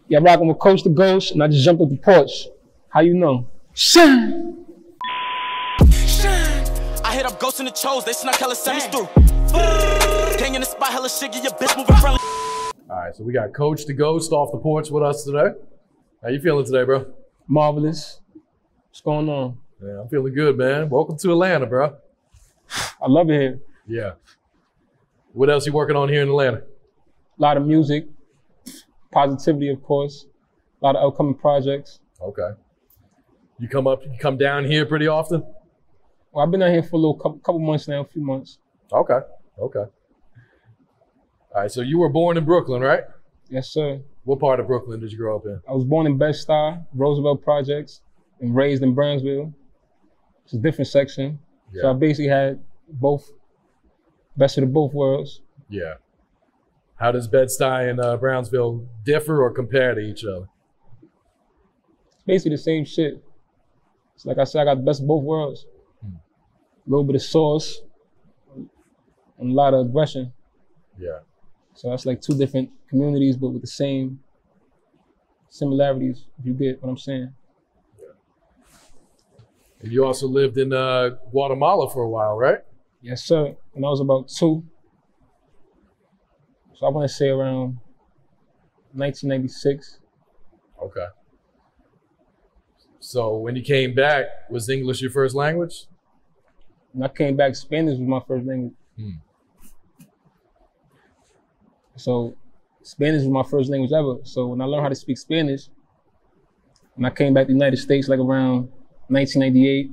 Yeah, rocking with CoachDaGhost, and I just jumped up the porch. How you know? Shine! Shine! I hit up Ghost in the Chos, they snuck hella semis through. Gang in the spot, hella shit, get your bitch moving friendly. All right, so we got CoachDaGhost off the porch with us today. How you feeling today, bro? Marvelous. What's going on? Yeah, I'm feeling good, man. Welcome to Atlanta, bro. I love it here. Yeah. What else you working on here in Atlanta? A lot of music, positivity, of course. A lot of upcoming projects. Okay. You come down here pretty often? Well, I've been out here for a little couple months now, a few months. Okay. Okay. All right, so you were born in Brooklyn, right? Yes, sir. What part of Brooklyn did you grow up in? I was born in Bed-Stuy, Roosevelt Projects, and raised in Brownsville. It's a different section. Yeah. So I basically had best of both worlds. Yeah. How does Bed-Stuy and Brownsville differ or compare to each other? It's basically the same shit. It's like I said, I got the best of both worlds. A little bit of sauce and a lot of aggression. Yeah. So that's like two different communities, but with the same similarities, if you get what I'm saying. Yeah. And you also lived in Guatemala for a while, right? Yes, sir. When I was about 2. So I want to say around 1996. Okay. So when you came back, was English your first language? When I came back, Spanish was my first language. So Spanish was my first language ever. So when I learned how to speak Spanish, when I came back to the United States, like around 1998,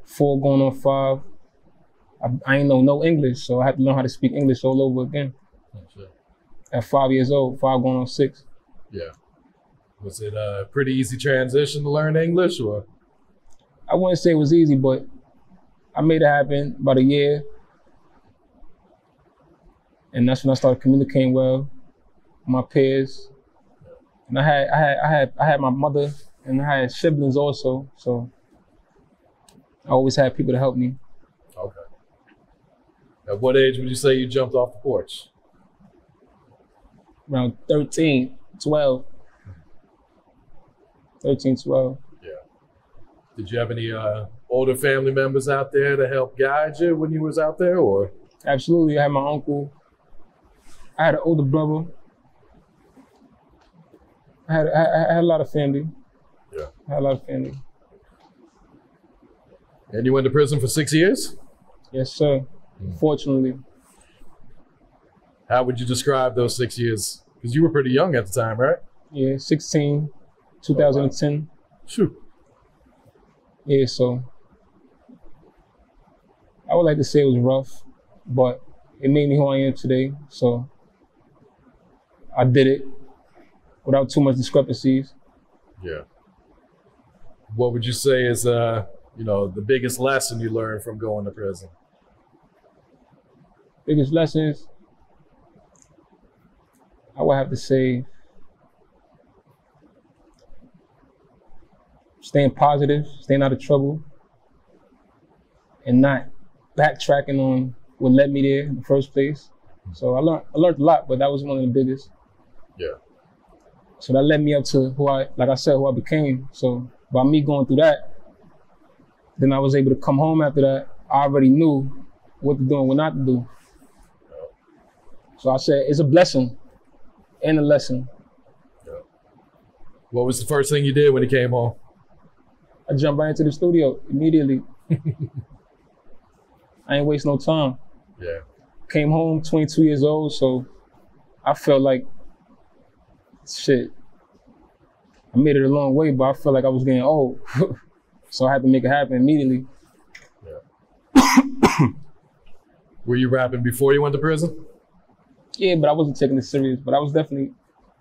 4 going on 5, I ain't know no English, so I had to learn how to speak English all over again. Sure. At 5 years old, 5 going on 6. Yeah. Was it a pretty easy transition to learn English, or? I wouldn't say it was easy, but I made it happen about a year. And that's when I started communicating well with my peers. And I had my mother, and I had siblings also, so I always had people to help me. Okay. At what age would you say you jumped off the porch? Around 13, 12. 13, 12. Yeah. Did you have any older family members out there to help guide you when you was out there, or? Absolutely, I had my uncle. I had an older brother. I had a lot of family. Yeah. I had a lot of family. And you went to prison for 6 years? Yes, sir. Fortunately. How would you describe those 6 years? Because you were pretty young at the time, right? Yeah, 16, 2010. Oh, wow. Shoot. Yeah, so I would like to say it was rough, but it made me who I am today. So I did it without too much discrepancies. Yeah. What would you say is, the biggest lesson you learned from going to prison? Biggest lessons, I would have to say, staying positive, staying out of trouble, and not backtracking on what led me there in the first place. So I learned a lot, but that was one of the biggest. Yeah. So that led me up to who I became. So by me going through that, then I was able to come home after that. I already knew what to do and what not to do. So I said, it's a blessing and a lesson. Yeah. What was the first thing you did when you came home? I jumped right into the studio immediately. I ain't waste no time. Yeah. Came home 22 years old, so I felt like, shit, I made it a long way, but I felt like I was getting old. So I had to make it happen immediately. Yeah. Were you rapping before you went to prison? Yeah, but I wasn't taking it serious. But I was definitely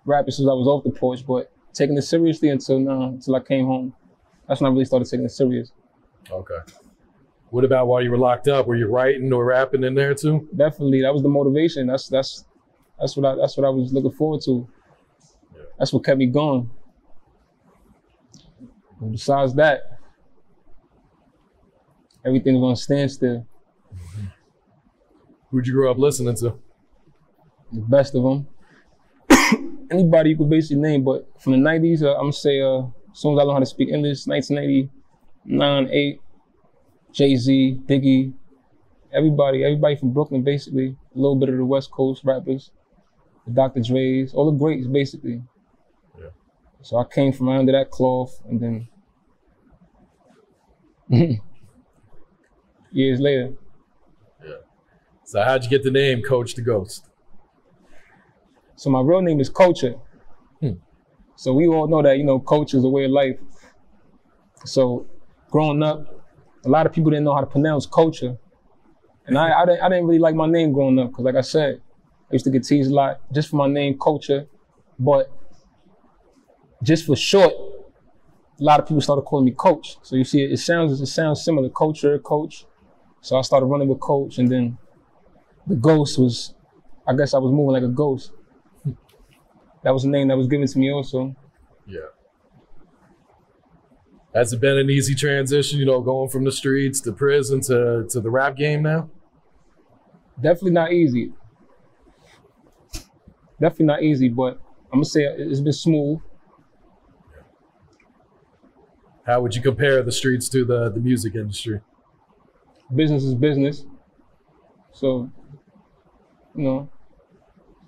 rapping since I was off the porch, but taking it seriously until now, until I came home. That's when I really started taking it serious. Okay. What about while you were locked up? Were you writing or rapping in there too? Definitely, that was the motivation. That's what I was looking forward to. Yeah. That's what kept me going. But besides that, everything was on standstill. Mm-hmm. Who'd you grow up listening to? the best of them. Anybody you could basically name, but from the 90s, I'm gonna say as soon as I learned how to speak English, 1989, 8, Jay-Z, Biggie, everybody from Brooklyn basically, a little bit of the West Coast rappers, the Dr. Dre's, all the greats basically. Yeah. So I came from under that cloth, and then years later. Yeah. So how'd you get the name CoachDaGhost? So my real name is Culture. So we all know that, you know, culture is a way of life. So growing up, a lot of people didn't know how to pronounce culture. And I didn't really like my name growing up, because like I said, I used to get teased a lot just for my name, Culture. But just for short, a lot of people started calling me Coach. So you see, it sounds similar, Culture, Coach. So I started running with Coach, and then the Ghost was, I guess I was moving like a ghost. That was a name that was given to me also. Yeah. Has it been an easy transition, you know, going from the streets to prison to the rap game now? Definitely not easy. Definitely not easy, but I'm gonna say it's been smooth. How would you compare the streets to the music industry? Business is business. So, you know,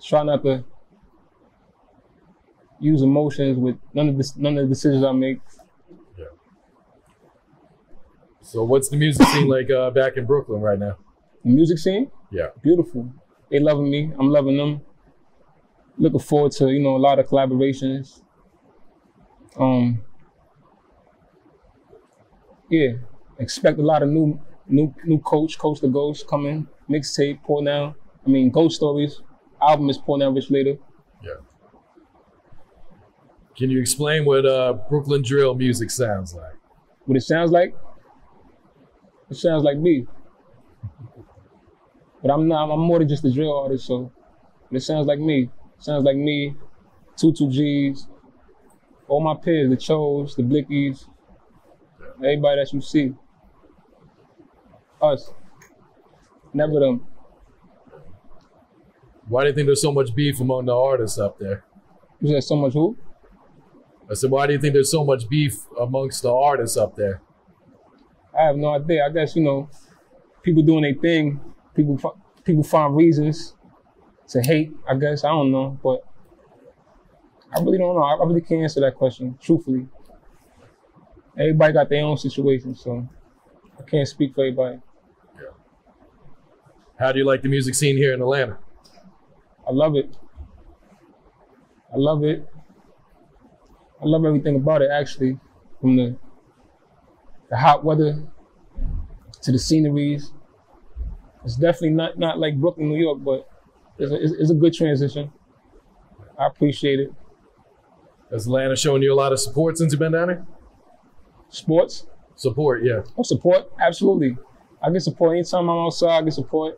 try not to use emotions with none of the decisions I make. Yeah. So what's the music scene like back in Brooklyn right now? The music scene? Yeah. Beautiful. They loving me. I'm loving them. Looking forward to, you know, a lot of collaborations. Yeah. Expect a lot of new CoachDaGhost coming. Mixtape, Ghost Stories. Album is Pour Now Rich Later. Yeah. Can you explain what Brooklyn drill music sounds like? What it sounds like? It sounds like me. But I'm more than just a drill artist, so it sounds like me. It sounds like me, 22Gs, all my peers, the Chos, the Blickies, everybody that you see. Us. Never them. Why do you think there's so much beef among the artists up there? You said so much who? I said, why do you think there's so much beef amongst the artists up there? I have no idea. I guess, you know, people doing their thing. People find reasons to hate, I guess. I don't know, but I really don't know. I really can't answer that question, truthfully. Everybody got their own situation, so I can't speak for everybody. Yeah. How do you like the music scene here in Atlanta? I love it. I love it. I love everything about it, actually, from the hot weather to the sceneries. It's definitely not like Brooklyn, New York, but it's a good transition. I appreciate it. Has Atlanta shown you a lot of support since you've been down here? Sports? Support, yeah. Oh, support? Absolutely. I get support anytime I'm outside. I get support.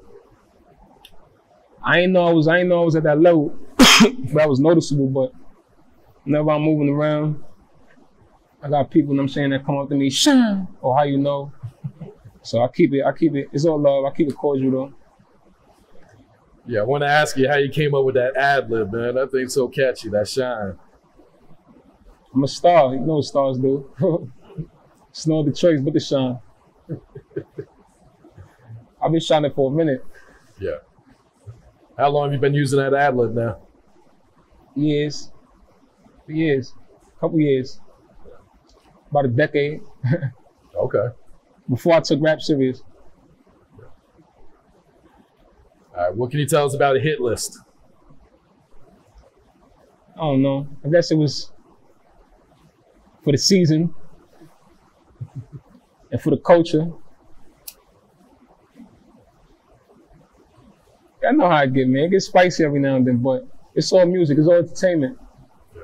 I ain't know I was at that level, but I was noticeable. But whenever I'm moving around, I got people, that come up to me, Sean, or how you know. So I keep it. It's all love. I keep it cordial though. Yeah, I want to ask you how you came up with that ad-lib, man. That thing's so catchy, that shine. I'm a star. You know what stars do. It's no other choice but to shine. I've been shining for a minute. Yeah. How long have you been using that ad-lib now? Years. Couple years. About a decade. Okay. Before I took rap serious. All right, what can you tell us about a hit list? I don't know. I guess it was for the season and for the culture. I know how I get, man. It gets spicy every now and then, but it's all music. It's all entertainment. Yeah.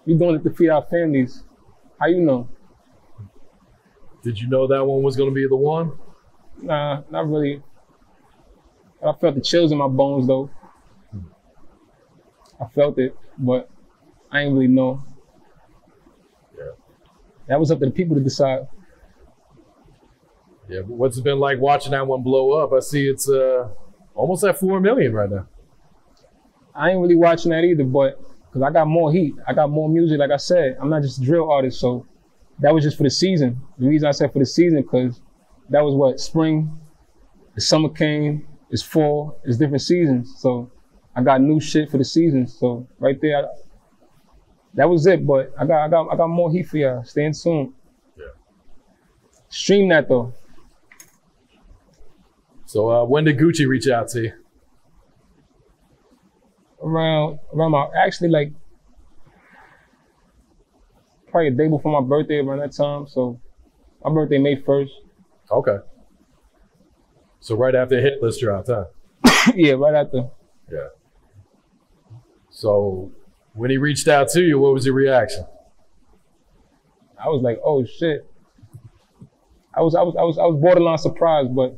We're doing it to feed our families. How you know? Did you know that one was going to be the one? Nah, not really. I felt the chills in my bones, though. I felt it, but I ain't really know. Yeah. That was up to the people to decide. Yeah, but what's it been like watching that one blow up? I see it's almost at 4 million right now. I ain't really watching that either, but because I got more heat, I got more music. Like I said, I'm not just a drill artist, so that was just for the season. The reason I said for the season, because that was what, spring, the summer came, it's fall, it's different seasons. So I got new shit for the seasons. So right there, that was it. But I got more heat for y'all. Stay in tune. Yeah. Stream that though. So when did Gucci reach out to you? Around my, actually like, probably a day before my birthday around that time. So my birthday May 1st. Okay. So right after Hitlist dropped, huh? Yeah, right after. Yeah. So when he reached out to you, what was your reaction? I was like, oh shit. I was borderline surprised, but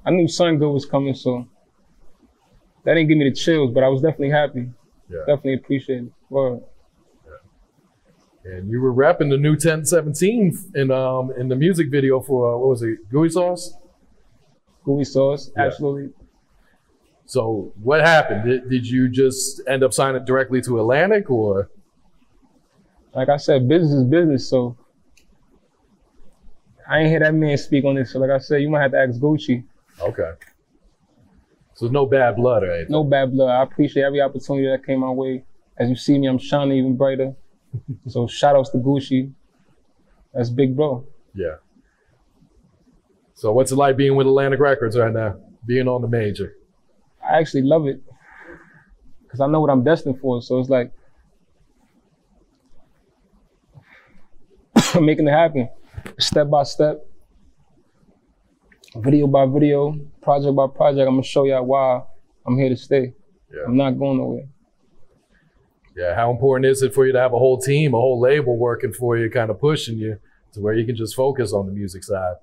I knew something good was coming, so that didn't give me the chills, but I was definitely happy. Yeah. Definitely appreciate it. Word. Yeah. And you were rapping the new 1017 in the music video for what was it, Gooey Sauce? Gooey Sauce, Yeah. absolutely. So what happened? Did you just end up signing directly to Atlantic, or? Like I said, business is business, so I ain't hear that man speak on this. So like I said, you might have to ask Gucci. Okay. So no bad blood or anything? No bad blood. I appreciate every opportunity that came my way. As you see me, I'm shining even brighter. So shout outs to Gucci. That's big bro. Yeah. So what's it like being with Atlantic Records right now? Being on the major? I actually love it because I know what I'm destined for. So it's like making it happen, step by step, video by video, project by project. I'm gonna show y'all why I'm here to stay. Yeah. I'm not going nowhere. Yeah. How important is it for you to have a whole team, a whole label working for you, kind of pushing you to where you can just focus on the music side?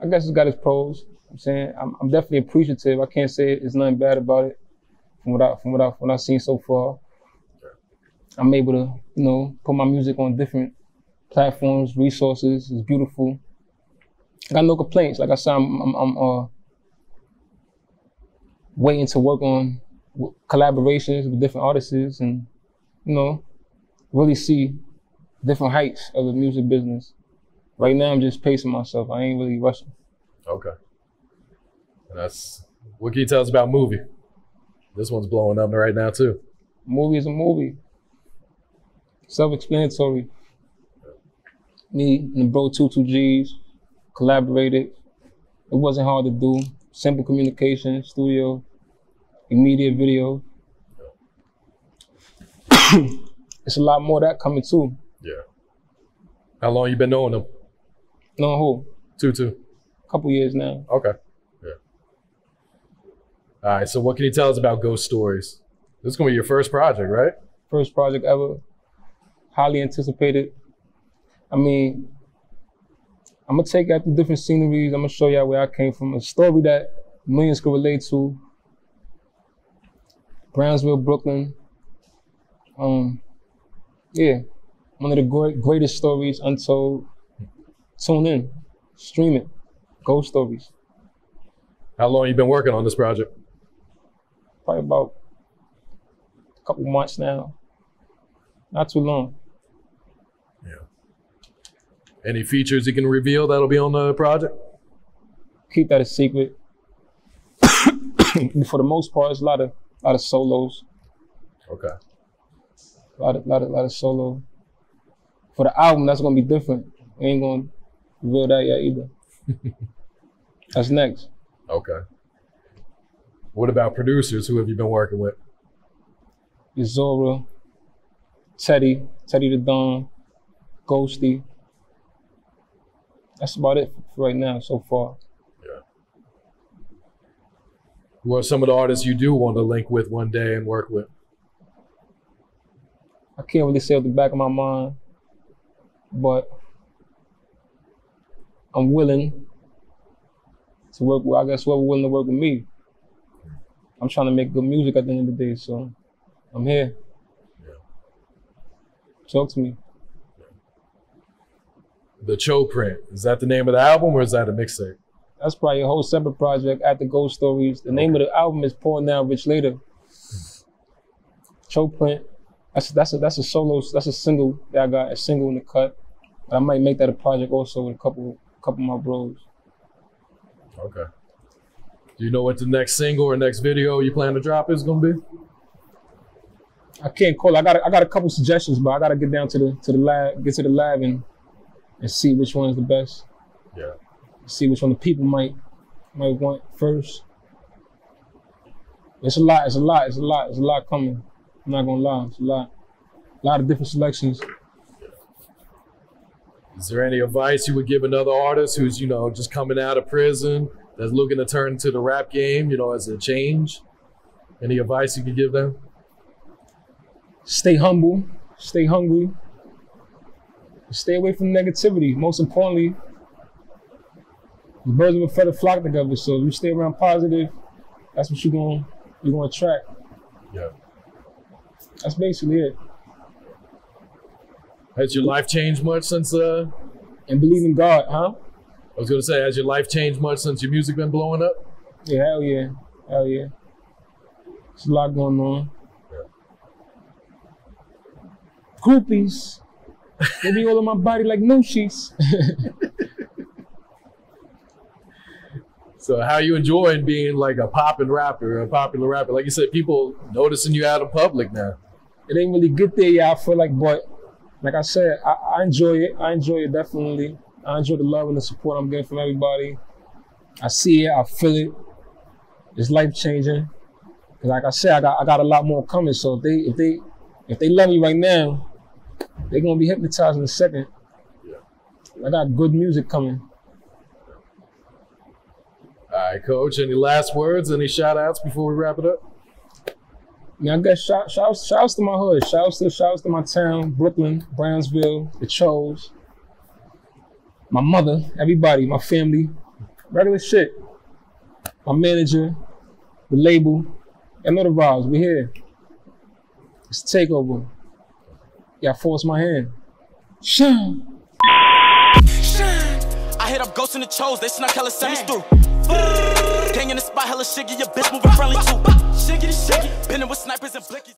I guess it's got its pros. I'm saying I'm definitely appreciative. I can't say it's nothing bad about it from what I've seen so far. I'm able to, you know, put my music on different platforms, resources. It's beautiful. I got no complaints. Like I said, I'm waiting to work on collaborations with different artists and, you know, really see different heights of the music business. Right now, I'm just pacing myself. I ain't really rushing. Okay. And that's, what can you tell us about Movie? This one's blowing up right now too. Movie is a movie. Self-explanatory. Me and the bro 22Gs collaborated. It wasn't hard to do. Simple communication, studio, immediate video. It's a lot more of that coming too. Yeah. How long you been knowing them? Know who? Tutu. Couple years now. Okay. Yeah. All right. So what can you tell us about Ghost Stories? This is going to be your first project, right? First project ever. Highly anticipated. I mean, I'm going to take y'all through different sceneries. I'm going to show y'all where I came from. A story that millions could relate to. Brownsville, Brooklyn. Yeah. One of the greatest stories untold. Tune in. Stream it. Ghost Stories. How long you been working on this project? Probably about a couple months now. Not too long. Yeah. Any features you can reveal that'll be on the project? Keep that a secret. For the most part, it's a lot of solos. Okay. A lot of solo. For the album, that's gonna be different. We ain't gonna reveal that yet either. That's next. Okay. What about producers? Who have you been working with? Zora, Teddy the Don, Ghosty. That's about it for right now so far. Yeah. Who are some of the artists you do want to link with one day and work with? I can't really say off the back of my mind, but I'm willing to work with, I guess, whoever willing to work with me. I'm trying to make good music at the end of the day, so I'm here. Yeah. Talk to me. The Cho-Print, is that the name of the album or is that a mixtape? That's probably a whole separate project after Ghost Stories. The name of the album is Poor Now, Rich Later. Cho-Print. That's a solo. That's a single that I got, a single in the cut. But I might make that a project also with a couple of my bros. Okay. Do you know what the next single or next video you plan to drop is gonna be? I can't call it. I got a couple suggestions, but I gotta get down to the lab, get to the lab and see which one is the best. Yeah. See which one the people might want first. It's a lot coming. I'm not gonna lie, it's a lot of different selections. Is there any advice you would give another artist who's, you know, just coming out of prison, that's looking to turn to the rap game, you know, as a change? Any advice you could give them? Stay humble, stay hungry, stay away from negativity. Most importantly, the birds of a feather flock together. So if you stay around positive, that's what you're gonna attract. Yeah. That's basically it. Has your life changed much since And believe in God, huh? I was gonna say, has your life changed much since your music been blowing up? Yeah, hell yeah. Hell yeah. There's a lot going on. Groupies. They be all on my body like no sheets. So how are you enjoying being like a popular rapper? Like you said, people noticing you out in public now. It ain't really get there yet, I feel like, but like I said, I enjoy it. I enjoy it definitely. I enjoy the love and the support I'm getting from everybody. I see it, I feel it. It's life changing. Cause like I said, I got a lot more coming. So if they love me right now, they're gonna be hypnotized in a second. Yeah. I got good music coming. All right, Coach, any last words, any shout outs before we wrap it up? I guess shout outs to my hood, shout outs to my town, Brooklyn, Brownsville, the Chos, my mother, everybody, my family, regular shit. My manager, the label, I know the vibes, we here. It's a takeover. Yeah, force my hand. Shine. I hit up ghosts in the Chos, they snuck hella semis through. Gang in the spot, hella shiggy, your bitch moving friendly too. Shiggy, been in with snipers and blickies.